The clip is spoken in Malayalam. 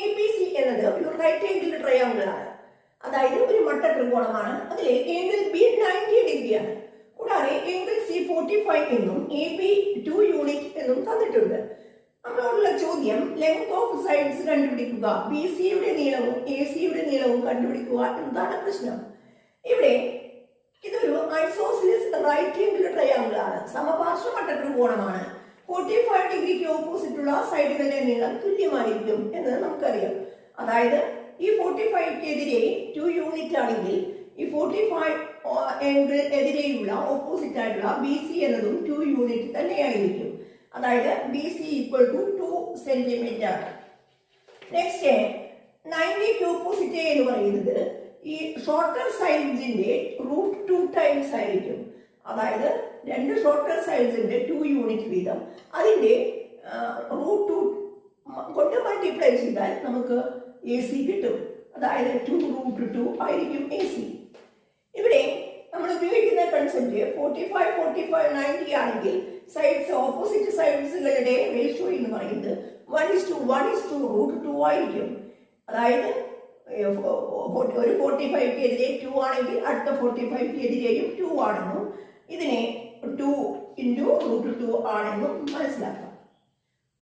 എ ബി സി എന്നത് ഒരു റൈറ്റ് ആംഗിൾ ട്രയാങ്കിൾ ആണ്. അതായത് ഒരു മട്ട ത്രികോണമാണ്. അതിലെ ആംഗിൾ ബി 90 ഡിഗ്രിയാണ്. കൂടാതെ ആംഗിൾ സി 45 എന്നും എ ബി 2 യൂണിറ്റ് എന്നും തന്നിട്ടുണ്ട്. നമ്മളോടുള്ള ചോദ്യം ലെങ്ത് ഓഫ് സൈഡ്സ് കണ്ടുപിടിക്കുക, ബി സിയുടെ നീളവും എ സിയുടെ നീളവും കണ്ടുപിടിക്കുക എന്നതാണ് പ്രശ്നം. ഇവിടെ ഇതൊരു ഐസോസിലിസ് റൈറ്റ് ആംഗിൾ ട്രയാങ്കിൾ ആണ്. സമപാർശ്വ മട്ട ത്രികോണമാണ്. 45 ഡിഗ്രിക്ക് ഓപ്പോസിറ്റുള്ള സൈഡുകളുടെ നീളം തുല്യമായിരിക്കും എന്ന് നമുക്കറിയാം. അതായത് ഈ 45-ക്കെതിരെ 2 യൂണിറ്റ് ആണെങ്കിൽ ഈ 45 ആംഗിൾ എതിരെയുള്ള ഓപ്പോസിറ്റ് ആയിട്ടുള്ള ബി സി എന്നതും 2 യൂണിറ്റ് തന്നെയായിരിക്കും. അതായത് B C equal to 2 centimetre. Next 90 opposite എന്ന് പറയുന്നത് ഈ ഷോർട്ടർ സൈഡ്സിന്റെ √2 ടൈംസ് ആയിരിക്കും. അതായത് രണ്ട് ഷോർട്ടർ സൈഡ്സിന്റെ 2 യൂണിറ്റ് വീതം അതിന്റെ √2 കൊണ്ട് മൾട്ടിപ്ലൈ ചെയ്താൽ നമുക്ക് എ സി കിട്ടും. അതായത് 2√2 ആയിരിക്കും എ സി. ഇവിടെ നമ്മൾ ഉപയോഗിക്കുന്ന കൺസെപ്റ്റ് 45, 90 ആണെങ്കിൽ സൈഡ്സ് ഓപ്പോസിറ്റ് സൈഡ്സുകളുടെ റേഷ്യോ എന്ന് പറയുന്നത് 1:1:√2 ആയിരിക്കും. അതായത് ഒരു 45-ക്കെതിരെ 2 ആണെങ്കിൽ അടുത്ത 45-ക്കെതിരെയും 2 ആണെന്നും ഇതിനെ 2 × √2 ആണെന്നും മനസ്സിലാക്കാം.